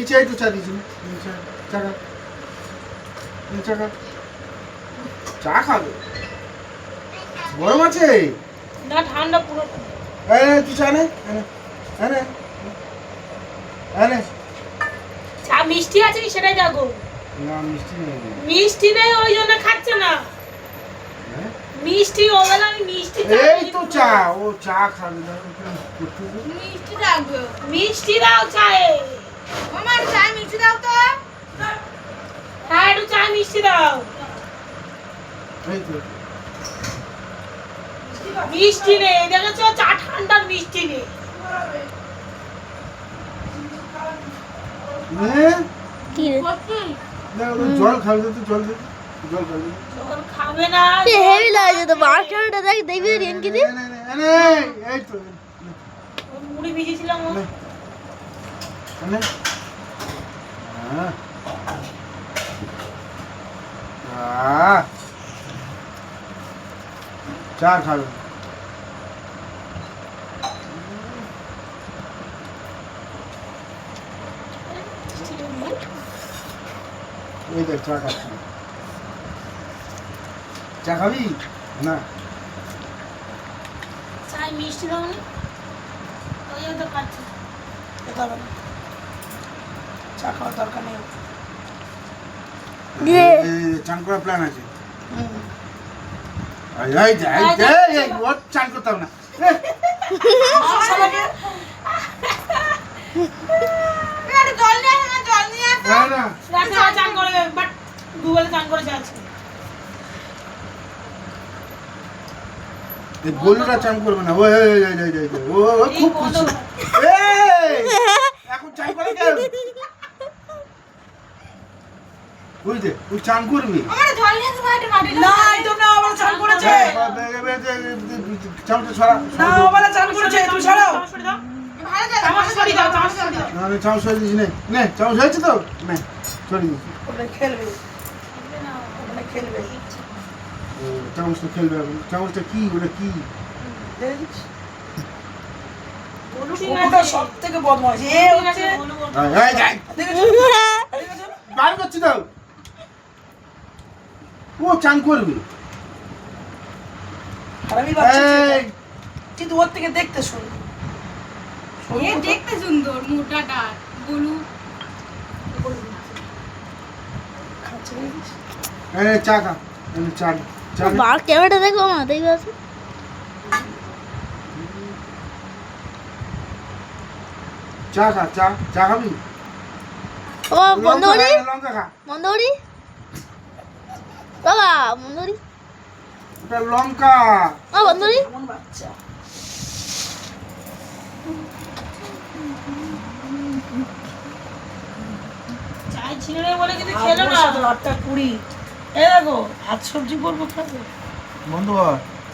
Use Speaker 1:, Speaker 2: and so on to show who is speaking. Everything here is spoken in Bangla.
Speaker 1: দিচ্ছি, এই তো চা দিচ্ছি, চা খা, চা খা, চা খাবে, গরম আছে
Speaker 2: না ঠান্ডা পুরো।
Speaker 1: তুই চা নে,
Speaker 2: চা মিষ্টি আছে কি সেটাই দেখো।
Speaker 1: না মিষ্টি নেই,
Speaker 2: মিষ্টি নেই ওই জন্য খাচ্ছে না। মিষ্টি ও বেলা আমি মিষ্টি
Speaker 1: এই তো চা, ও চা খাবে না,
Speaker 2: মিষ্টি রাখবে, মিষ্টি দাও চায়ে। আমার চায়ে মিষ্টি দাও তো। হ্যাঁ একটু চায়ে মিষ্টি দাও।
Speaker 1: এই তো
Speaker 2: মিষ্টি নেই, দেখেছো চা ঠান্ডার মিষ্টি নেই।
Speaker 3: কি রে
Speaker 1: জল খাবে তো, জল দে, জল খাবে,
Speaker 2: জল খাবে না।
Speaker 3: হেভি লাগে তো বাচ্চাটা দেখ দেখবি রিন কি দি
Speaker 1: এই তো
Speaker 2: মুড়ি ভিজেছিলাম ও।
Speaker 1: চা খাবে, এই দেখ চা খাচ্ছি, চা খাবি না,
Speaker 2: চায়ে মিষ্টি দাও নি, ওই তো খাচ্ছে।
Speaker 4: খেতে হবে না, চা খাওয়ার দরকার নেই।
Speaker 1: চান করার প্ল্যান আছে,
Speaker 4: হুম।
Speaker 1: ওর চান করতাম না,
Speaker 2: চান করবে বাট দুবেলা চান করে যাচ্ছে।
Speaker 1: গোলুটা চান করবে না, ও খুব খুশি, এখন চান করে কেন, বুঝতে তুই চান করবি,
Speaker 4: না একদম না, ওরা চান করেছে।
Speaker 1: চামচা ছড়া,
Speaker 4: না ওরা চান করেছে, তুই ছাড়াও।
Speaker 2: চামচ সরি দাও, চামচ সরি দাও।
Speaker 1: না চামচ ছড়িয়ে দিস, নে চামচ হয়েছে তো, নে ছড়িয়ে দিস,
Speaker 4: ওরা খেলবে, ওরা খেলবে।
Speaker 1: চামচটা খেলবে এখন, চামচটা কি, ওটা কি,
Speaker 4: দেখিস?
Speaker 2: বলু ঠিক
Speaker 4: কুকুরটা
Speaker 2: আছে।
Speaker 4: সব থেকে বদমাশ। এ
Speaker 2: ঠিক
Speaker 4: হচ্ছে,
Speaker 2: আছে, বলু বলু।
Speaker 4: দেখেছো? দেখেছো?
Speaker 1: বার করছি তো, ও চান করবে,
Speaker 4: হারামি বাচ্চা ছেলে।
Speaker 1: এই
Speaker 4: কিন্তু ওর থেকে দেখতে শুনি।
Speaker 5: এ দেখতে সুন্দর মোটাটা বলু
Speaker 4: খাচ্ছে দেখিস?
Speaker 1: চা খা, চা চা নে।
Speaker 3: বার ক্যামেরাটা দেখো মা দেখবে আছে
Speaker 1: চা খা, চা চা খাবি,
Speaker 3: ও বন্ধ করি
Speaker 1: লঙ্কা খা,
Speaker 3: বন্ধ করি বাবা বন্ধ করি
Speaker 1: ওটা লঙ্কা,
Speaker 3: ও বন্ধ করি
Speaker 4: এমন বাচ্চা।
Speaker 2: চাই ছিল না বলে কিন্তু খেলো না।
Speaker 4: 8:20। এই দেখো ভাত সবজি করবো খাবে।
Speaker 1: বন্ধু কর।